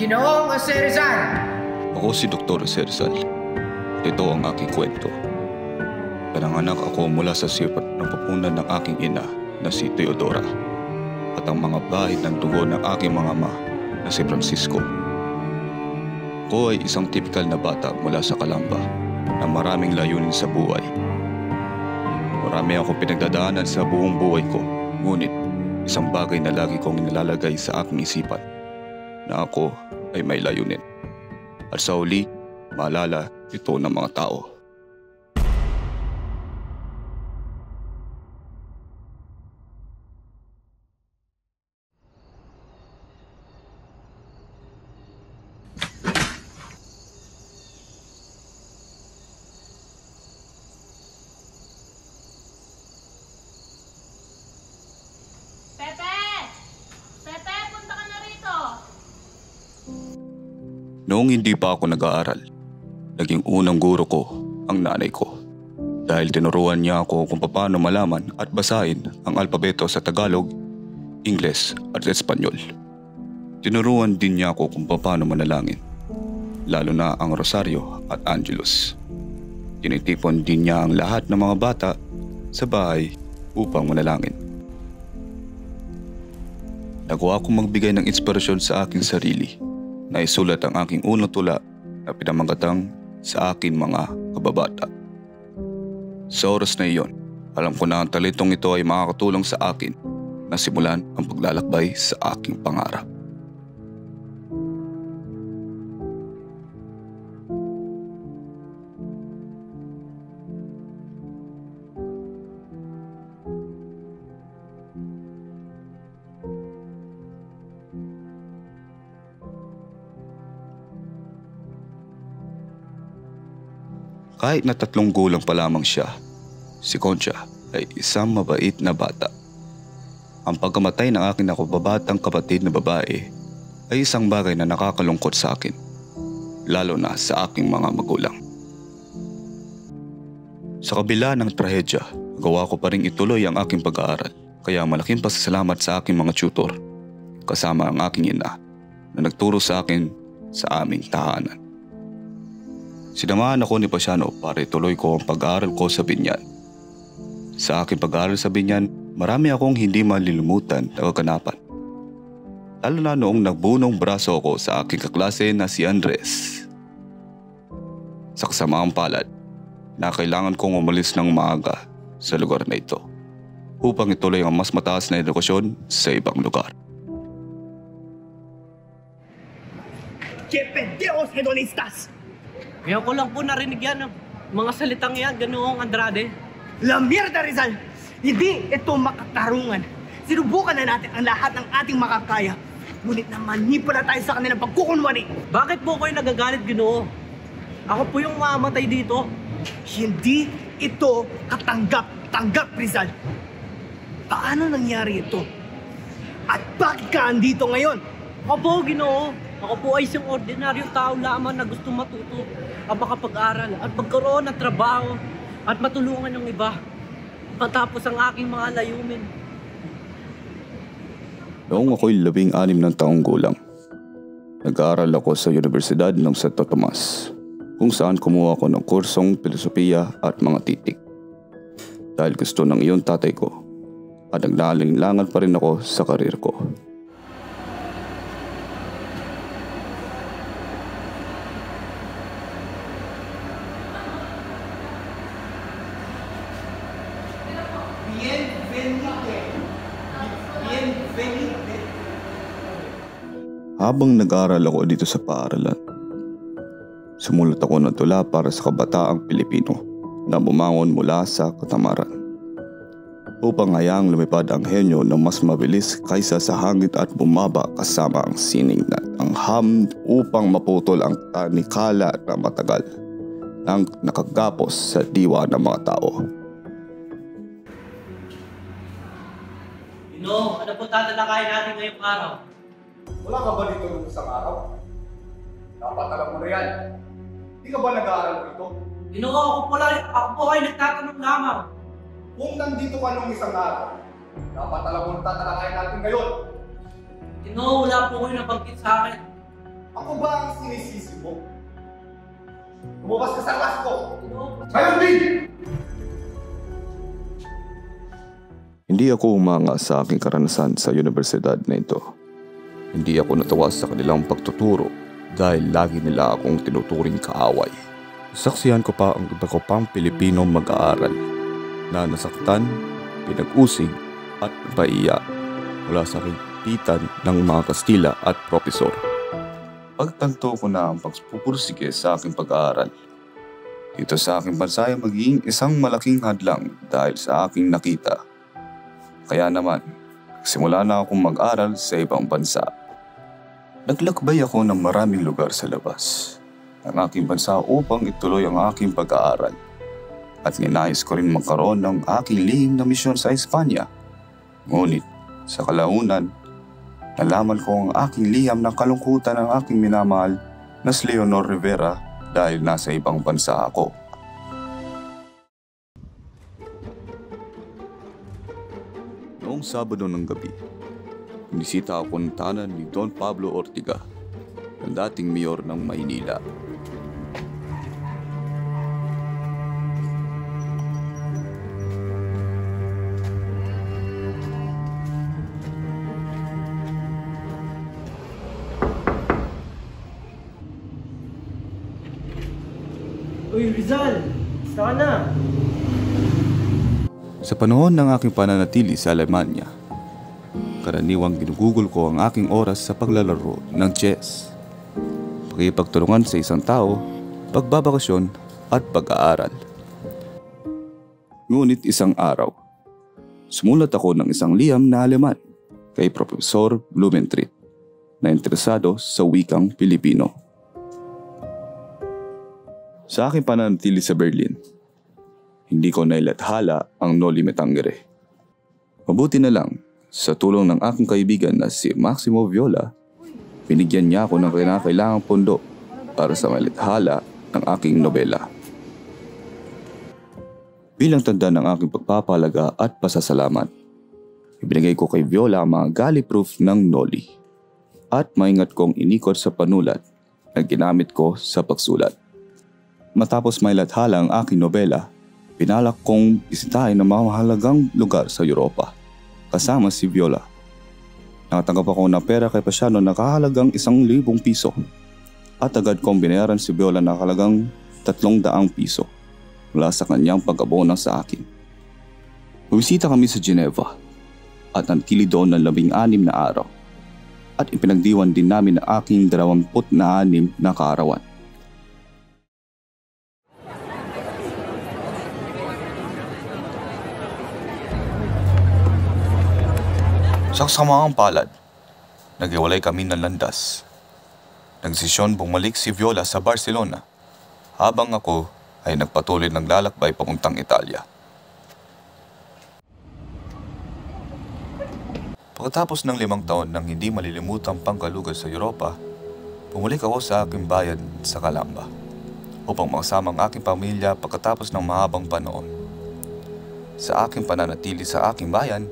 Ginoong Jose Rizal. Ako si Dr. Jose Rizal. Ito ang aking kwento. Pinanganak ako mula sa sipat ng papunan ng aking ina na si Teodora at ang mga bahid ng dugo ng aking mga ama na si Francisco. Ako ay isang tipikal na bata mula sa Calamba na maraming layunin sa buhay. Marami akong pinagdadaanan sa buong buhay ko, ngunit isang bagay na lagi kong nilalagay sa aking isipan na ako ay may layunin. At sa huli, maalala ito ng mga tao. Noong hindi pa ako nag-aaral, naging unang guro ko ang nanay ko. Dahil tinuruan niya ako kung paano malaman at basahin ang alpabeto sa Tagalog, Ingles at Espanyol. Tinuruan din niya ako kung paano manalangin, lalo na ang Rosario at Angelus. Tinitipon din niya ang lahat ng mga bata sa bahay upang manalangin. Nagawa kong magbigay ng inspirasyon sa aking sarili na isulat ang aking unang tula na pinamagatang sa aking mga kababata. Sa oras na iyon, alam ko na ang talitong ito ay makakatulong sa akin na simulan ang paglalakbay sa aking pangarap. Kahit na 3 gulang pa lamang siya, si Concha ay isang mabait na bata. Ang pagkamatay ng aking nakababatang kapatid na babae ay isang bagay na nakakalungkot sa akin, lalo na sa aking mga magulang. Sa kabila ng trahedya, gawa ko pa rin ituloy ang aking pag-aaral, kaya malaking pasasalamat sa aking mga tutor, kasama ang aking ina na nagturo sa akin sa aming tahanan. Sinamahan ako ni Pasiano para ituloy ko ang pag-aaral ko sa Binyan. Sa aking pag-aaral sa Binyan, marami akong hindi malilimutan na kaganapan. Lalo na noong nagbunong braso ako sa aking kaklase na si Andres. Sa kasamaang palad, na kailangan kong umalis ng maaga sa lugar na ito upang ituloy ang mas mataas na edukasyon sa ibang lugar. ¡Qué pendejos hedonistas! Ngayon ko lang po narinig yan, mga salitang yan, Ganoong Andrade. La mierda, Rizal! Hindi ito makatarungan. Sinubukan na natin ang lahat ng ating makakaya. Ngunit namanipula tayo sa kanilang pagkukunwari. Bakit po kayo nagagalit, Ginoo? Ako po yung mamatay dito. Hindi ito katanggap-tanggap, Rizal. Paano nangyari ito? At bakit ka andito ngayon? Ako po, Ginoo. Ako po ay isang ordinaryong tao lamang na gusto matuto at makapag-aral at magkaroon ng trabaho at matulungan ng iba matapos ang aking mga layunin. Noong ako'y 16 ng taong gulang, nag-aaral ako sa Universidad ng Santo Tomas, kung saan kumuha ako ng kursong filosofiya at mga titik. Dahil gusto ng iyong tatay ko at naglalinlangan pa rin ako sa karir ko. Habang nag-aaral ako dito sa paaralan, sumulat ako ng tula para sa kabataang Pilipino na bumangon mula sa katamaran upang hayaang lumipad ang henyo ng mas mabilis kaysa sa hangin at bumaba kasama ang sining at ang ham upang maputol ang tanikala na matagal nang nakagapos sa diwa ng mga tao. Ano po tatalakayin natin ngayong araw? Wala ka ba dito nung isang araw? Dapat alam mo na yan. Di ka ba nag-aaral dito? Ginoo, ako po ay nagtatanong lamang. Kung nandito ka nung isang araw, dapat alam mo na tatalakayin natin ngayon. Ginoo, wala po kayo nabanggit sa akin. Ako ba ang sinisisi mo? Lumabas ka sa class ko! Ngayon din! Hindi ako umanga sa aking karanasan sa universidad na ito. Hindi ako natawa sa kanilang pagtuturo dahil lagi nila akong tinuturing kaaway. Saksihan ko pa ang iba ko pang Pilipino mag-aaral na nasaktan, pinag-usig at napaiya mula sa kagipitan ng mga Kastila at propesor. Pagtanto ko na ang pagpupursige sa aking pag-aaral dito sa aking bansa ay magiging isang malaking hadlang dahil sa aking nakita. Kaya naman, simula na akong mag-aral sa ibang bansa. Naglakbay ako ng maraming lugar sa labas ng aking bansa upang ituloy ang aking pag-aaral. At ninais ko rin magkaroon ng aking lihim na misyon sa Espanya. Ngunit sa kalaunan, nalaman ko ang aking liham ng kalungkutan ng aking minamahal na si Leonor Rivera dahil nasa ibang bansa ako. Noong Sabado ng gabi, binisita ako ng tahanan ni Don Pablo Ortiga, ang dating mayor ng Maynila. Uy, Rizal! Sana! Sa panahon ng aking pananatili sa Alemanya, karaniwang ginugugol ko ang aking oras sa paglalaro ng chess, pakipagtulungan sa isang tao, pagbabakasyon at pag-aaral. Ngunit isang araw, sumulat ako ng isang liham na Aleman kay Profesor Blumentritt na interesado sa wikang Pilipino. Sa aking pananatili sa Berlin, hindi ko nailathala ang Noli Me Tangere. Mabuti na lang, sa tulong ng aking kaibigan na si Maximo Viola, binigyan niya ako ng kinakailangang pondo para sa malithala ng aking nobela. Bilang tanda ng aking pagpapahalaga at pasasalamat, ibinigay ko kay Viola ang mga galley-proof ng Noli at maingat kong inikot sa panulat na ginamit ko sa pagsulat. Matapos mailathala ang aking nobela, pinalak kong bisitahin ang mga mahalagang lugar sa Europa, kasama si Viola. Nakatanggap ako ng pera kay Pasiano na kahalagang 1,000 piso at agad kong binayaran si Viola na kahalagang 300 piso mula sa kanyang pag-abona sa akin. Bumisita kami sa Geneva at nantili doon ng 16 na araw at ipinagdiwan din namin ang aking 26 na kaarawan. Sa kasamaang palad, naghiwalay kami ng landas. Nagdesisyon bumalik si Viola sa Barcelona, habang ako ay nagpatuloy ng lalakbay papuntang Italia. Pagkatapos ng 5 taon ng hindi malilimutang pangkalugal sa Europa, bumalik ako sa aking bayan sa Calamba upang makasama ang aking pamilya pagkatapos ng mahabang panahon. Sa aking pananatili sa aking bayan,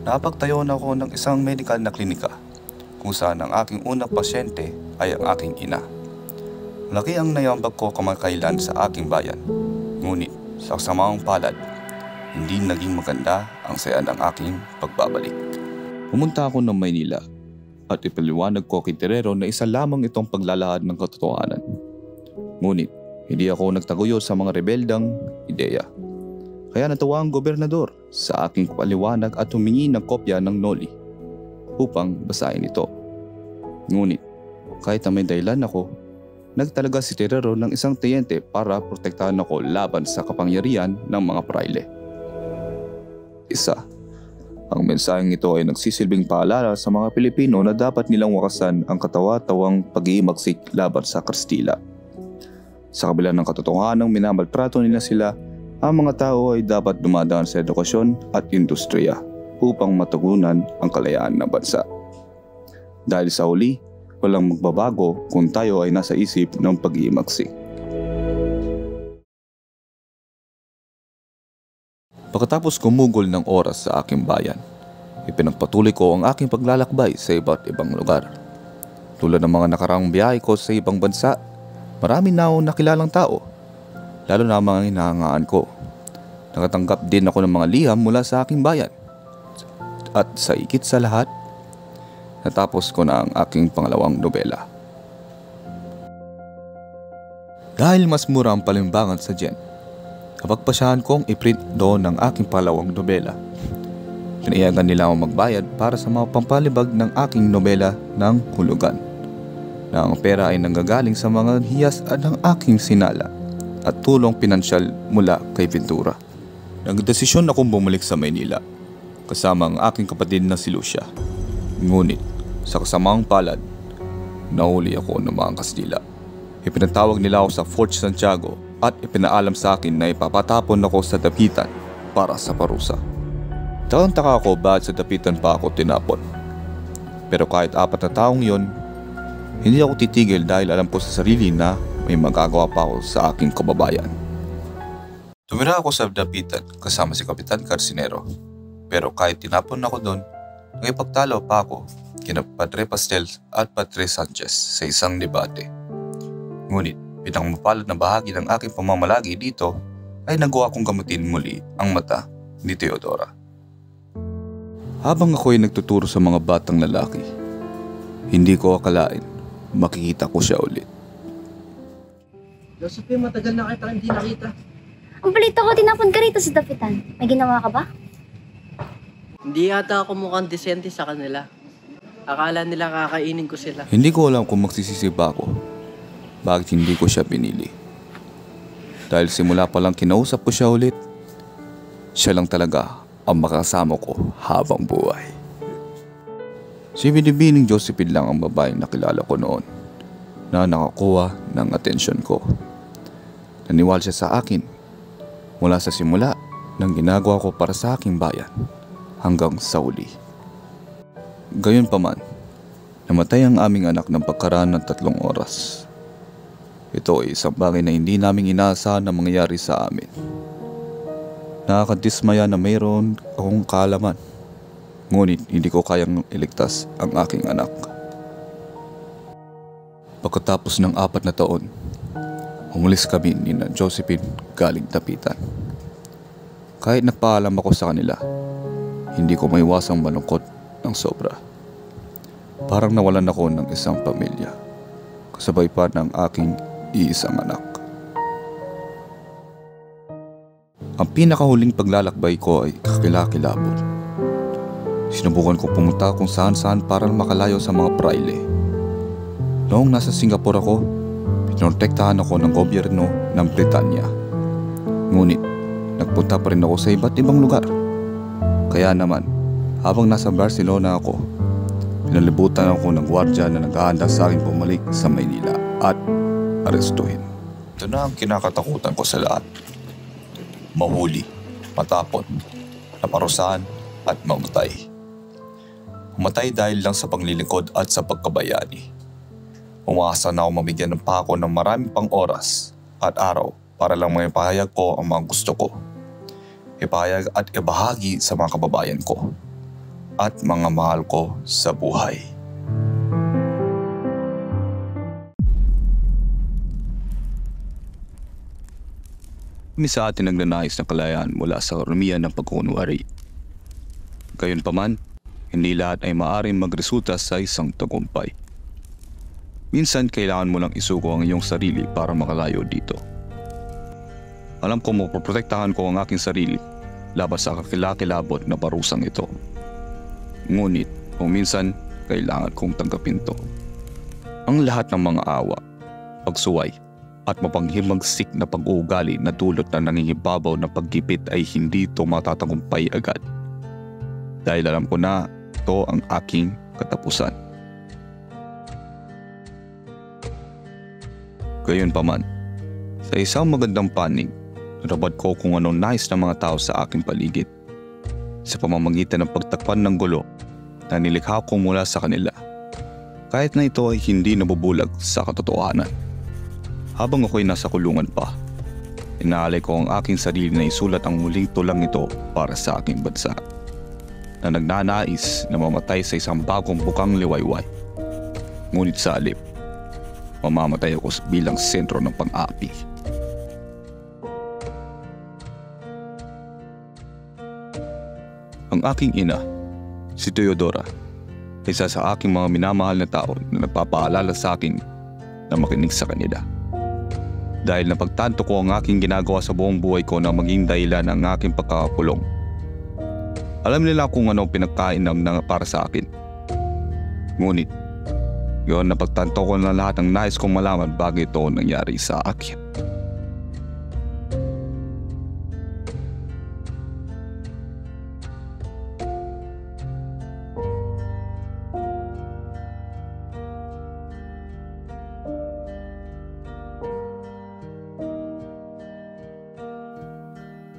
napagtayo na ako ng isang medical na klinika kung saan ang aking unang pasyente ay ang aking ina. Laki ang naiambag ko kamakailan sa aking bayan. Ngunit sa kasamaang palad, hindi naging maganda ang saya ng aking pagbabalik. Pumunta ako ng Maynila at ipaliwanag ko kay Terero na isa lamang itong paglalahad ng katotohanan. Ngunit hindi ako nagtaguyod sa mga rebeldang ideya. Kaya natuwa ang gobernador sa aking paliwanag at humingi ng kopya ng Noli upang basahin ito. Ngunit kahit na may dahilan ako, nagtalaga si Terero ng isang tiyente para protektahan ako laban sa kapangyarihan ng mga praile. Isa, ang mensaheng ito ay nagsisilbing paalala sa mga Pilipino na dapat nilang wakasan ang katawa-tawang pag-iimagsik laban sa Kastila. Sa kabila ng katotohanang minamaltrato nila sila, ang mga tao ay dapat dumadaan sa edukasyon at industriya upang matugunan ang kalayaan ng bansa. Dahil sa huli, walang magbabago kung tayo ay nasa isip ng pag-iimagsik. Pagkatapos gumugol ng oras sa aking bayan, ipinagpatuloy ko ang aking paglalakbay sa iba't ibang lugar. Tulad ng mga nakaraang biyahe ko sa ibang bansa, marami na akong nakilalang tao, lalo na ang mga hinahangaan ko. Nakatanggap din ako ng mga liham mula sa aking bayan. At sa higit sa lahat, natapos ko na ang aking pangalawang nobela. Dahil mas mura ang palimbangan sa Jen, kapagpasyahan kong i-print doon ang aking pangalawang nobela. Pinayagan nila akong magbayad para sa mga pampalibag ng aking nobela ng hulugan, na ang pera ay nanggagaling sa mga hiyas ng aking sinala at tulong pinansyal mula kay Ventura. Nagdesisyon akong bumalik sa Maynila kasama ang aking kapatid na si Lucia. Ngunit sa kasamang palad, nahuli ako ng mga Kastila. Ipinatawag nila ako sa Fort Santiago at ipinaalam sa akin na ipapatapon ako sa dapitan para sa parusa. Takang-taka ako bakit sa dapitan pa ako tinapon. Pero kahit 4 na taong yon, hindi ako titigil dahil alam ko sa sarili na may magagawa pa ako sa aking kababayan. Tumira ako sa dapitan kasama si Kapitan Carcinero. Pero kahit tinapon ako doon, nakipagtalo pa ako kina Padre Pastel at Padre Sanchez sa isang debate. Ngunit pinakmapalad na bahagi ng aking pamamalagi dito ay nagawa kong gamutin muli ang mata ni Teodora. Habang ako'y nagtuturo sa mga batang lalaki, hindi ko akalain makikita ko siya ulit. Josephine, matagal na kita hindi nakita. Ang balita ko, tinapon ka rito sa dapitan. May ginawa ka ba? Hindi yata ako mukhang disente sa kanila. Akala nila kakainin ko sila. Hindi ko alam kung magsisisi ba ako bakit hindi ko siya pinili. Dahil simula pa lang kinausap ko siya ulit, siya lang talaga ang makasama ko habang buhay. Si binibining Josephine lang ang babaeng nakilala ko noon na nakakuha ng atensyon ko. Naniwala siya sa akin mula sa simula ng ginagawa ko para sa aking bayan hanggang sa uli. Gayunpaman, namatay ang aming anak ng pagkaraan ng 3 oras. Ito ay isang bagay na hindi namin inaasahan na mangyayari sa amin. Nakakadismaya na mayroon akong kaalaman. Ngunit hindi ko kayang iligtas ang aking anak. Pagkatapos ng 4 na taon, umalis kami ni Josephine galing dapitan. Kahit nagpaalam ako sa kanila, hindi ko maiwasang malungkot ng sobra. Parang nawalan ako ng isang pamilya, kasabay pa ng aking iisang anak. Ang pinakahuling paglalakbay ko ay kakilakilabot. Sinubukan ko pumunta kung saan-saan para makalayo sa mga praile. Noong nasa Singapore ako, pinotektahan ako ng gobyerno ng Britanya. Ngunit, nagpunta pa rin ako sa iba't ibang lugar. Kaya naman, habang nasa Barcelona ako, pinalibutan ako ng gwardya na naghahanda sa akin bumalik sa Maynila at arestuhin. Ito na ang kinakatakutan ko sa lahat. Mahuli, matapon, naparusahan at mamatay. Umatay dahil lang sa paglilingkod at sa pagkabayani. Umaasa na ako mabigyan ng pako ng maraming pang oras at araw para lang maipahayag ko ang mga gusto ko. Ipahayag at ibahagi sa mga kababayan ko at mga mahal ko sa buhay. Kami sa atin nagnanais ng kalayaan mula sa karumihan ng pagkukunwari. Gayunpaman, hindi lahat ay maaaring magresulta sa isang tagumpay. Minsan kailangan mo lang isuko ang iyong sarili para makalayo dito. Alam ko mapoprotektahan ko ang aking sarili laban sa kakilakilabot na parusang ito. Ngunit kung minsan kailangan kong tanggapin to. Ang lahat ng mga awa, pagsuway at mapanghimagsik na pag-uugali na dulot na nangingibabaw na paggipit ay hindi ito matatagumpay agad. Dahil alam ko na ito ang aking katapusan. Gayunpaman, sa isang magandang panig, narabad ko kung anong nais ng mga tao sa aking paligid. Sa pamamagitan ng pagtakpan ng gulo na nilikha ko mula sa kanila, kahit na ito ay hindi nabubulag sa katotohanan. Habang ako'y nasa kulungan pa, inaalay ko ang aking sarili na isulat ang muling tulang ito para sa aking bansa, na nagnanais na mamatay sa isang bagong bukang liwayway. Ngunit sa halip, mamamatay ako bilang sentro ng pang-api. Ang aking ina, si Teodora, isa sa aking mga minamahal na tao na nagpapaalala sa akin na makinig sa kanila. Dahil napagtanto ko ang aking ginagawa sa buong buhay ko na maging dahilan ng aking pagkakakulong. Alam nila kung ano pinagkainam na para sa akin. Ngunit, yun napagtanto ko na lahat ng nais kong malaman bago ito nangyari sa akin.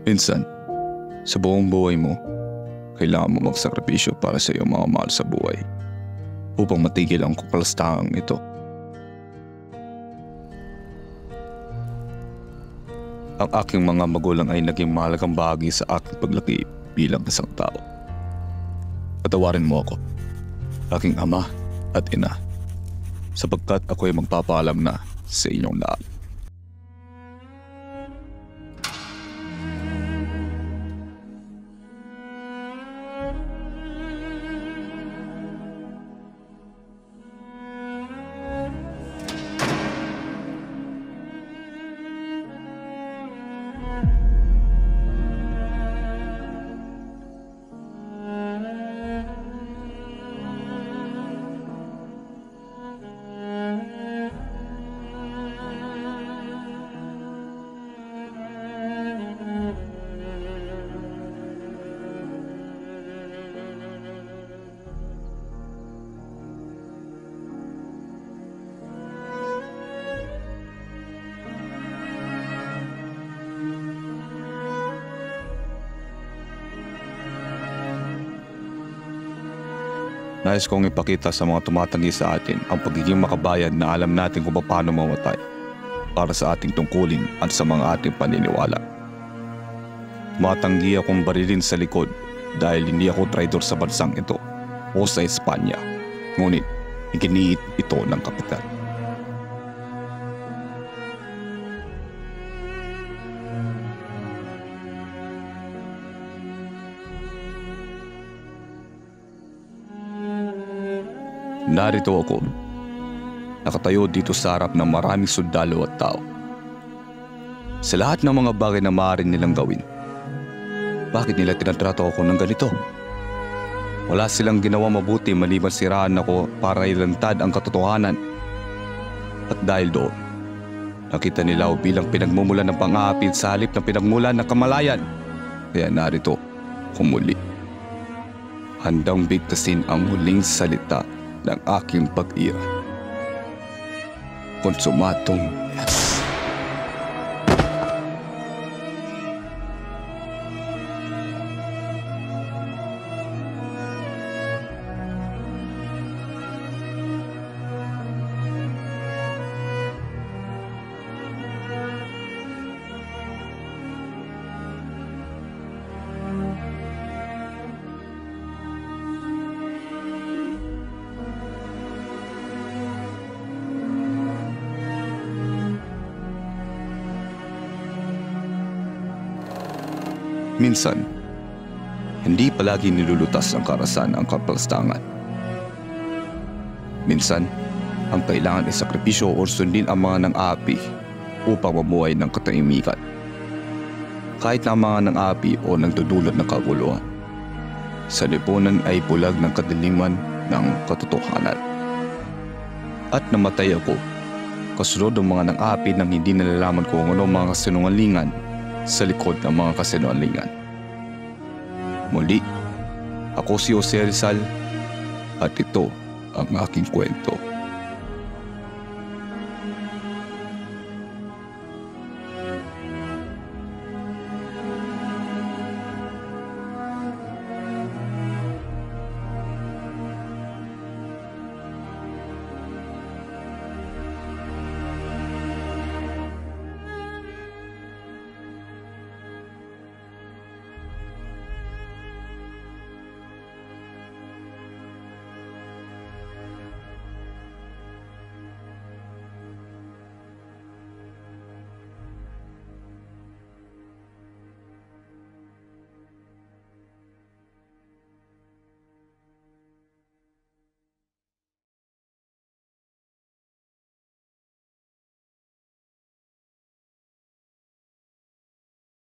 Minsan, sa buong buhay mo, kailangan mo magsakripisyo para sa iyong mga mahal sa buhay upang matigil ang kapalastangang ito. Ang aking mga magulang ay naging mahalagang bahagi sa aking paglaki bilang isang tao. Patawarin mo ako, aking ama at ina, sapagkat ako ay magpapaalam na sa inyong lahat. Nais kong ipakita sa mga tumatanggi sa atin ang pagiging makabayan na alam natin kung paano mamatay para sa ating tungkulin at sa mga ating paniniwala. Tumatanggi akong barilin sa likod dahil hindi ako traidor sa bansang ito o sa Espanya, ngunit iginiit ito ng kapitan. Narito ako, nakatayo dito sa harap ng maraming sundalo at tao. Sa lahat ng mga bagay na maaari nilang gawin, bakit nila tinatrato ako ng ganito? Wala silang ginawa mabuti maliban siraan ako para ilantad ang katotohanan. At dahil doon, nakita nila ako bilang pinagmumulan ng pang-aapid sa halip na pinagmulan ng kamalayan. Kaya narito, kumuli. Handang bigtasin ang huling salita ng aking pag-ira. Konsumatong yes. Minsan, hindi palagi nilulutas ang karasan ang kapalastangan. Minsan, ang kailangan ay sakripisyo o sundin ang mga nang-aapi upang mamuhay ng katahimikan. Kahit na ang mga nang-aapi o nagdudulot ng kaguluhan, sa lipunan ay bulag ng kadiliman ng katotohanan. At namatay ako, kasunod ng mga nang-aapi nang hindi nalalaman kung ano mga kasinungalingan sa likod ng mga kasinungalingan. Muli, ako si Jose Rizal at ito ang aking kwento.